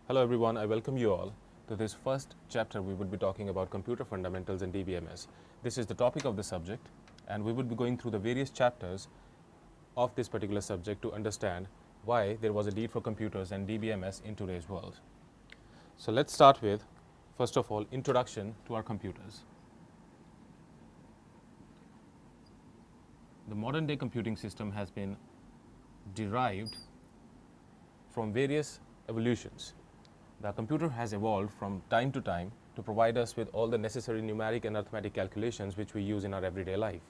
Hello everyone, I welcome you all to this first chapter. We would be talking about computer fundamentals and DBMS. This is the topic of the subject, and we would be going through the various chapters of this particular subject to understand why there was a need for computers and DBMS in today's world. So let's start with, first of all, introduction to our computers. The modern day computing system has been derived from various evolutions. The computer has evolved from time to time to provide us with all the necessary numeric and arithmetic calculations which we use in our everyday life.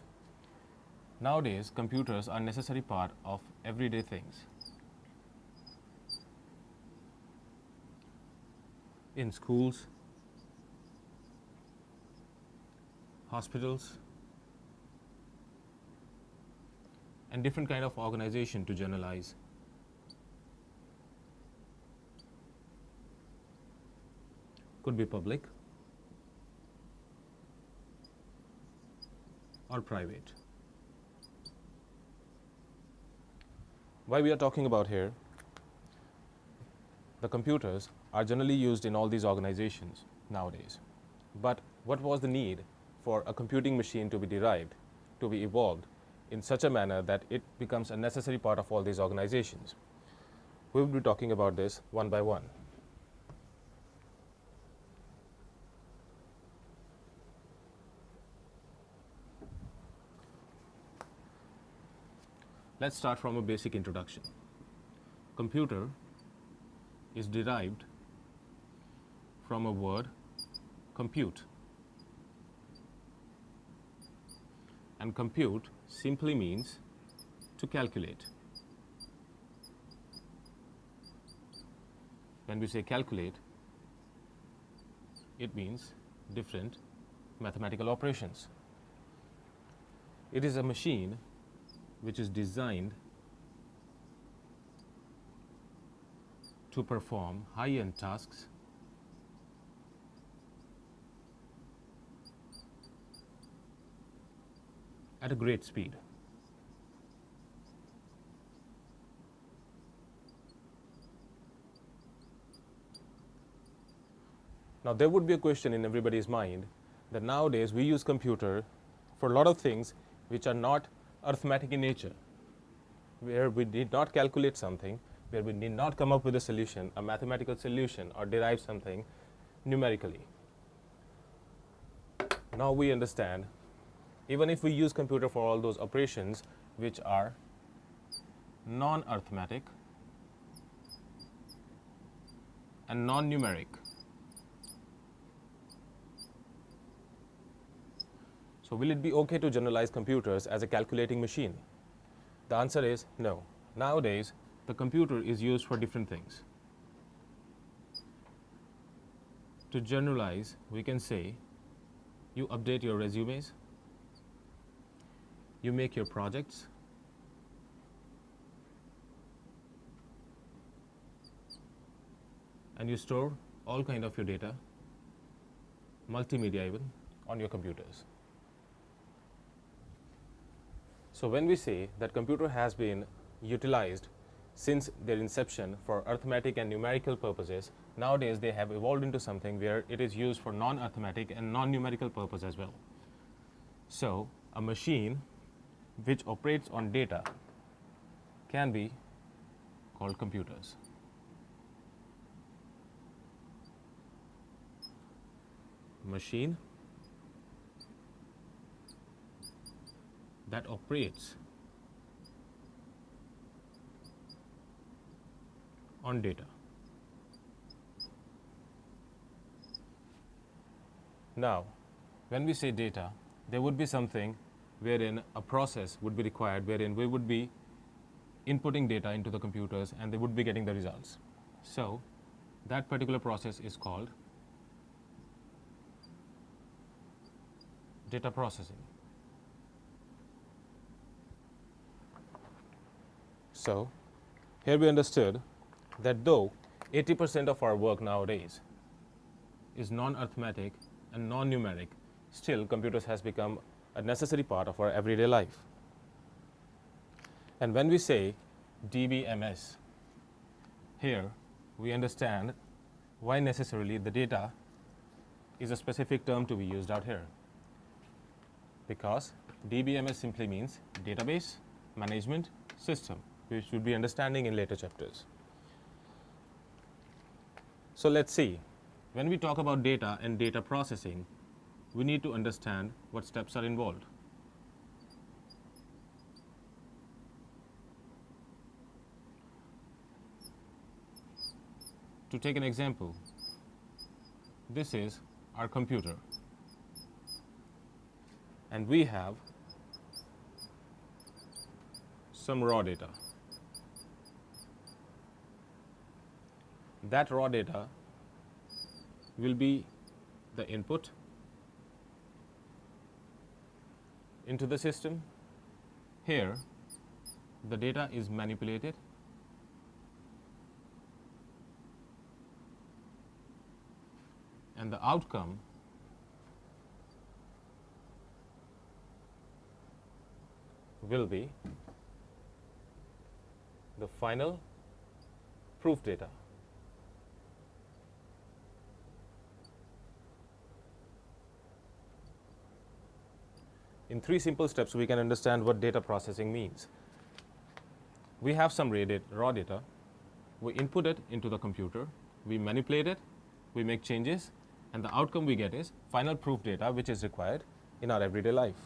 Nowadays, computers are a necessary part of everyday things. In schools, hospitals, and different kind of organization to generalize. Could be public or private. Why we are talking about here, the computers are generally used in all these organizations nowadays. But what was the need for a computing machine to be derived, to be evolved in such a manner that it becomes a necessary part of all these organizations? We will be talking about this one by one. Let's start from a basic introduction. Computer is derived from a word, compute. And compute simply means to calculate. When we say calculate, it means different mathematical operations. It is a machine which is designed to perform high-end tasks at a great speed. Now there would be a question in everybody's mind that nowadays we use computer for a lot of things which are not arithmetic in nature, where we did not calculate something, where we did not come up with a solution, a mathematical solution, or derive something numerically. Now we understand, even if we use computer for all those operations which are non-arithmetic and non-numeric. So will it be okay to generalize computers as a calculating machine? The answer is no. Nowadays, the computer is used for different things. To generalize, we can say you update your resumes, you make your projects, and you store all kind of your data, multimedia even, on your computers. So when we say that computer has been utilized since their inception for arithmetic and numerical purposes, nowadays they have evolved into something where it is used for non-arithmetic and non-numerical purpose as well. So a machine which operates on data can be called computers. Machine that operates on data. Now, when we say data, there would be something wherein a process would be required, wherein we would be inputting data into the computers and they would be getting the results. So, that particular process is called data processing. So, here we understood that though 80% of our work nowadays is non-arithmetic and non-numeric, still computers has become a necessary part of our everyday life. And when we say DBMS, here we understand why necessarily the data is a specific term to be used out here? Because DBMS simply means database management system, which we'll be understanding in later chapters. So let's see, when we talk about data and data processing, we need to understand what steps are involved. To take an example, this is our computer, and we have some raw data. That raw data will be the input into the system. Here, the data is manipulated and the outcome will be the final proof data. In 3 simple steps, we can understand what data processing means. We have some raw data, we input it into the computer, we manipulate it, we make changes, and the outcome we get is final proof data, which is required in our everyday life.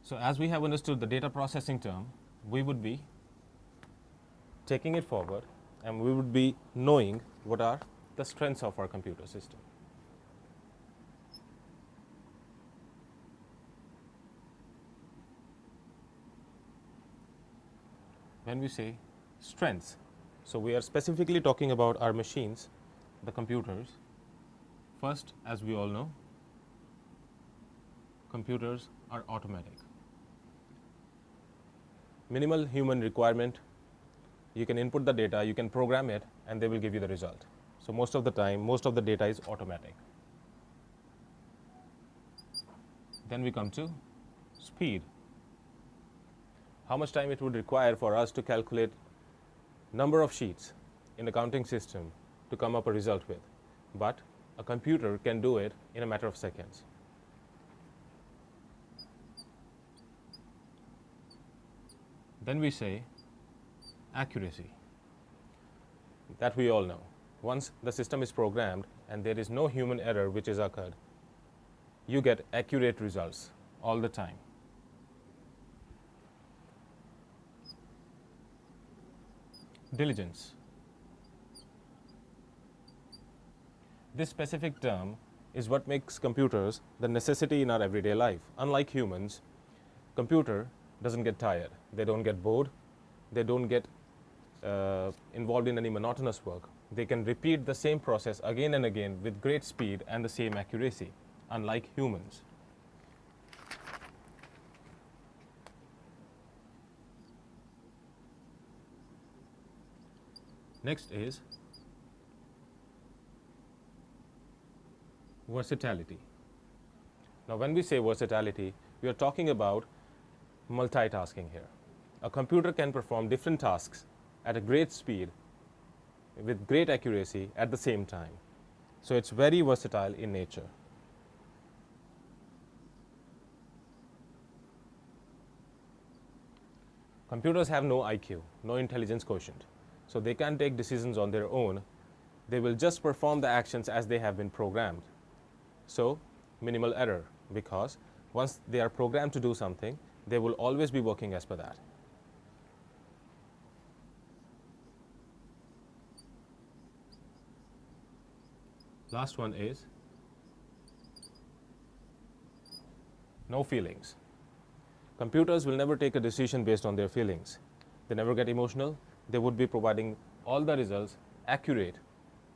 So as we have understood the data processing term, we would be taking it forward and we would be knowing what are the strengths of our computer system. When we say strengths, so we are specifically talking about our machines, the computers. First, as we all know, computers are automatic. Minimal human requirement. You can input the data, you can program it, and they will give you the result. So most of the time, most of the data is automatic. Then we come to speed. How much time it would require for us to calculate number of sheets in the counting system to come up a result with. But a computer can do it in a matter of seconds. Then we say accuracy. That we all know. Once the system is programmed and there is no human error which is occurred, you get accurate results all the time. Diligence. This specific term is what makes computers the necessity in our everyday life. Unlike humans, computer doesn't get tired, they don't get bored, they don't get involved in any monotonous work. They can repeat the same process again and again with great speed and the same accuracy, unlike humans. Next is versatility. Now, when we say versatility, we are talking about multitasking here. A computer can perform different tasks at a great speed with great accuracy at the same time. So it's very versatile in nature. Computers have no IQ, no intelligence quotient. So they can't take decisions on their own. They will just perform the actions as they have been programmed. So minimal error, because once they are programmed to do something, they will always be working as per that. Last one is no feelings. Computers will never take a decision based on their feelings. They never get emotional. They would be providing all the results accurate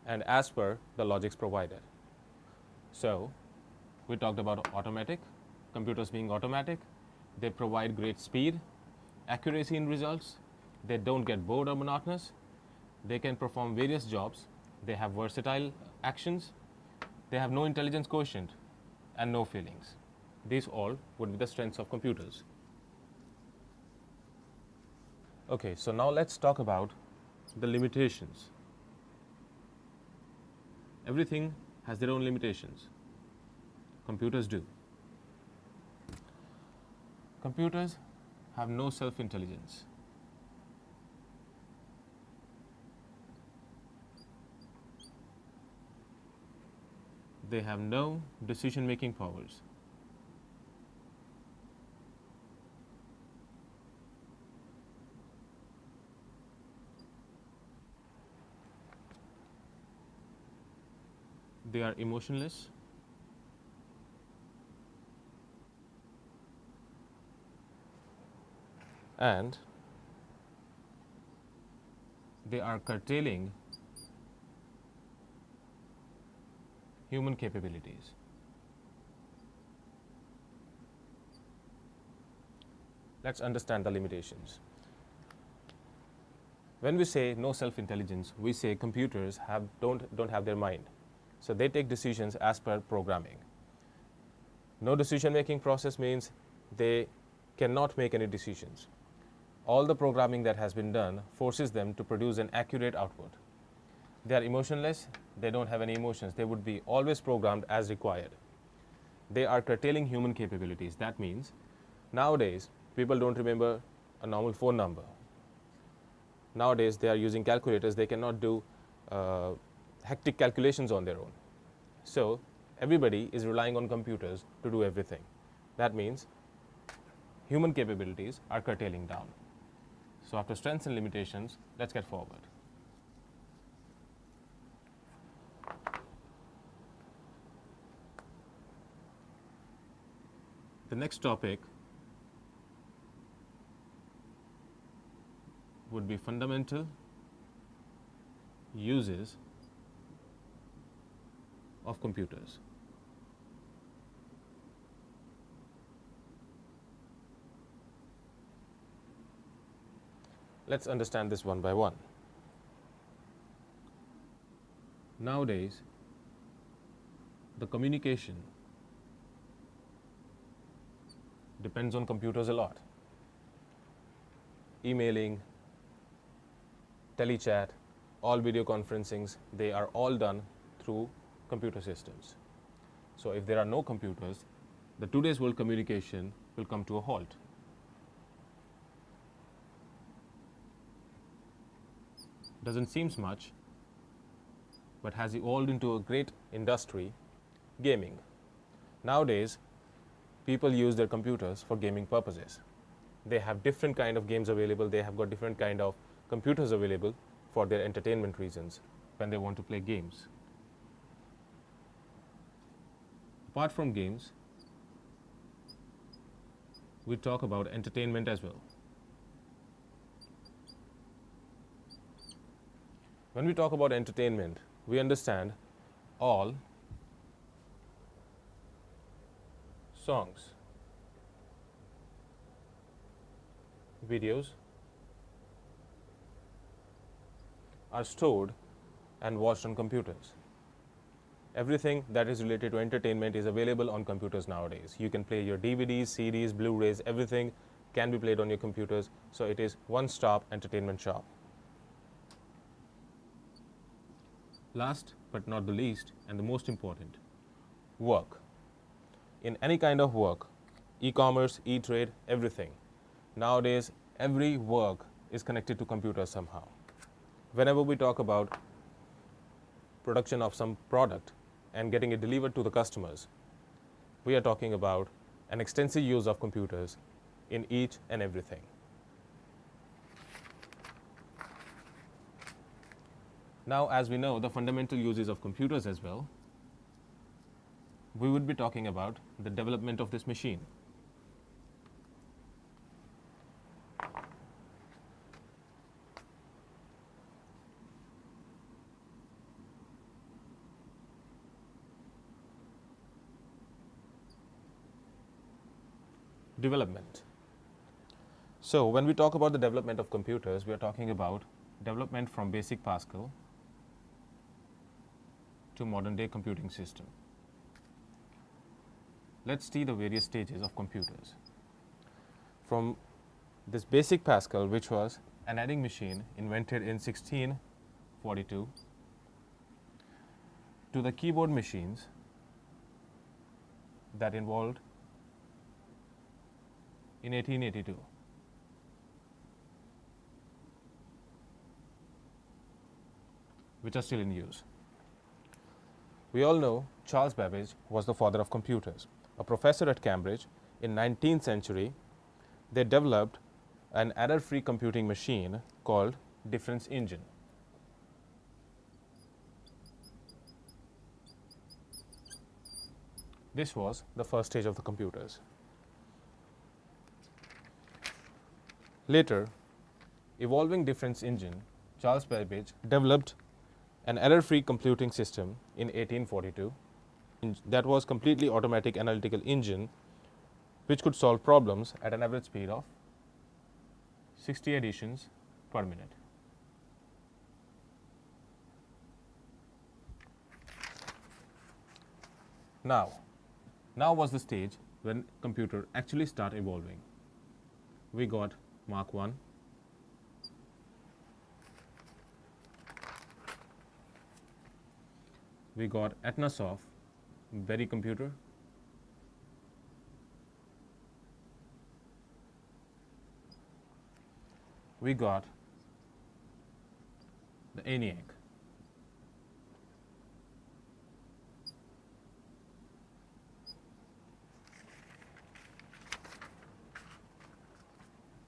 and as per the logics provided. So we talked about automatic, computers being automatic. They provide great speed, accuracy in results. They don't get bored or monotonous. They can perform various jobs. They have versatile actions. They have no intelligence quotient and no feelings. These all would be the strengths of computers. Okay, so now let's talk about the limitations. Everything has their own limitations. Computers do. Computers have no self-intelligence. They have no decision-making powers. They are emotionless. And they are curtailing human capabilities. Let's understand the limitations. When we say no self-intelligence, we say computers don't have their mind. So they take decisions as per programming. No decision-making process means they cannot make any decisions. All the programming that has been done forces them to produce an accurate output. They are emotionless, they don't have any emotions. They would be always programmed as required. They are curtailing human capabilities. That means nowadays people don't remember a normal phone number. Nowadays they are using calculators. They cannot do hectic calculations on their own. So everybody is relying on computers to do everything. That means human capabilities are curtailing down. So after strengths and limitations, let's get forward. The next topic would be fundamental uses of computers. Let's understand this one by one. Nowadays, the communication depends on computers a lot. Emailing, telechat, all video conferencings, they are all done through computer systems. So if there are no computers, the today's world communication will come to a halt. Doesn't seem much, but has evolved into a great industry, gaming. Nowadays, people use their computers for gaming purposes. They have different kind of games available. They have got different kind of computers available for their entertainment reasons when they want to play games. Apart from games, we talk about entertainment as well. When we talk about entertainment, we understand all songs, videos are stored and watched on computers. Everything that is related to entertainment is available on computers nowadays. You can play your DVDs, CDs, Blu-rays, everything can be played on your computers. So it is one-stop entertainment shop. Last but not the least, and the most important, work. In any kind of work, e-commerce, e-trade, everything. Nowadays, every work is connected to computers somehow. Whenever we talk about production of some product and getting it delivered to the customers, we are talking about an extensive use of computers in each and everything. Now, as we know the fundamental uses of computers as well, we would be talking about the development of this machine. Development. So when we talk about the development of computers, we are talking about development from basic Pascal to modern day computing system. Let's see the various stages of computers. From this basic Pascal, which was an adding machine invented in 1642 to the keyboard machines that evolved in 1882. Which are still in use. We all know Charles Babbage was the father of computers. A professor at Cambridge in 19th century, they developed an error-free computing machine called difference engine. This was the first stage of the computers. Later, evolving difference engine, Charles Babbage developed an error-free computing system in 1842 that was completely automatic analytical engine which could solve problems at an average speed of 60 additions per minute. Now was the stage when computer actually start evolving. We got Mark 1, we got Etnasoft Berry computer, we got the ENIAC,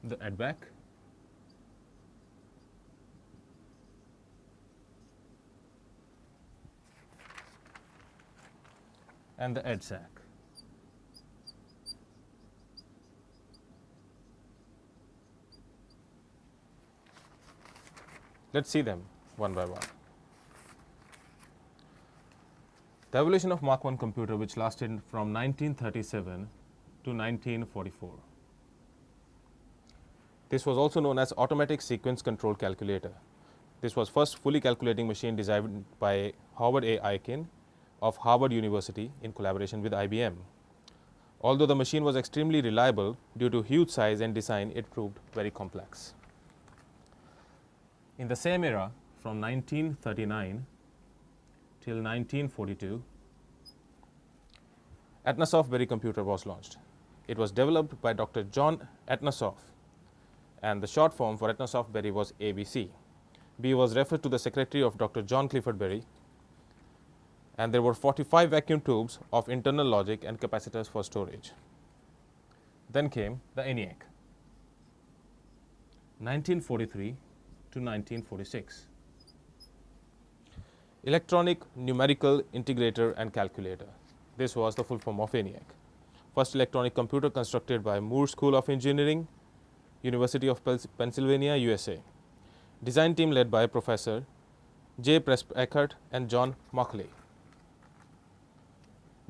the EDVAC, and the EDSAC. Let's see them one by one. The evolution of Mark I computer, which lasted from 1937 to 1944. This was also known as automatic sequence control calculator. This was first fully calculating machine designed by Howard A. Aiken of Harvard University in collaboration with IBM. Although the machine was extremely reliable, due to huge size and design, it proved very complex. In the same era, from 1939 till 1942, Etnasoft Berry computer was launched. It was developed by Dr. John Etnasoft, and the short form for Etnasoft Berry was ABC. B was referred to the secretary of Dr. John Clifford Berry, and there were 45 vacuum tubes of internal logic and capacitors for storage. Then came the ENIAC, 1943 to 1946. Electronic Numerical Integrator and Calculator. This was the full form of ENIAC. First electronic computer constructed by Moore School of Engineering, University of Pennsylvania, USA. Design team led by Professor J. Presp-Eckert and John Mauchly.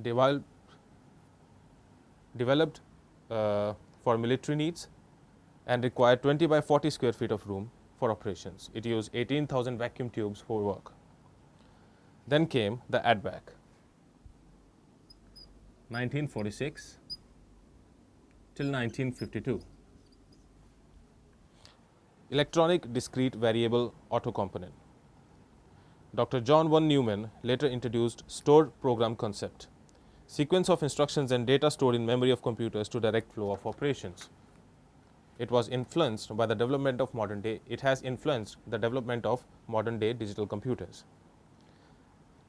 Developed for military needs and required 20 by 40 square feet of room for operations. It used 18,000 vacuum tubes for work. Then came the EDVAC, 1946 till 1952. Electronic discrete variable auto component. Dr. John von Neumann later introduced stored program concept, sequence of instructions and data stored in memory of computers to direct flow of operations. It was influenced by the development of modern day. It has influenced the development of modern day digital computers.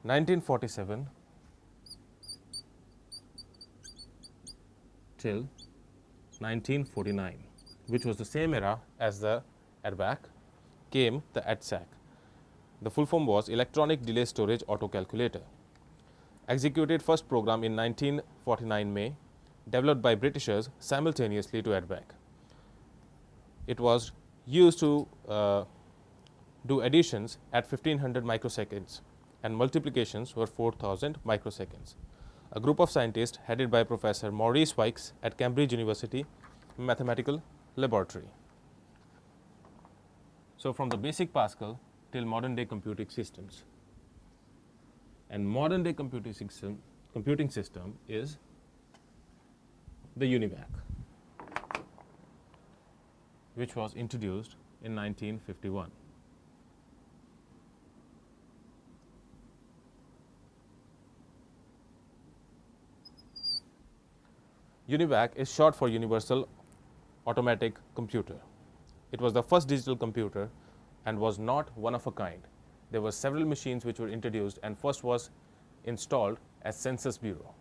1947 till 1949, which was the same era as the EDVAC, came the EDSAC. The full form was Electronic Delay Storage Auto Calculator. Executed first program in 1949 May, developed by Britishers simultaneously to EDVAC. It was used to do additions at 1500 microseconds and multiplications were 4000 microseconds. A group of scientists headed by Professor Maurice Wykes at Cambridge University Mathematical Laboratory. So from the basic Pascal till modern day computing systems. And modern day computing system is the UNIVAC, which was introduced in 1951. UNIVAC is short for Universal Automatic Computer. It was the first digital computer and was not one of a kind. There were several machines which were introduced, and first was installed as Census Bureau.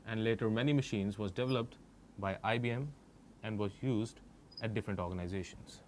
And later many machines was developed by IBM and was used at different organizations.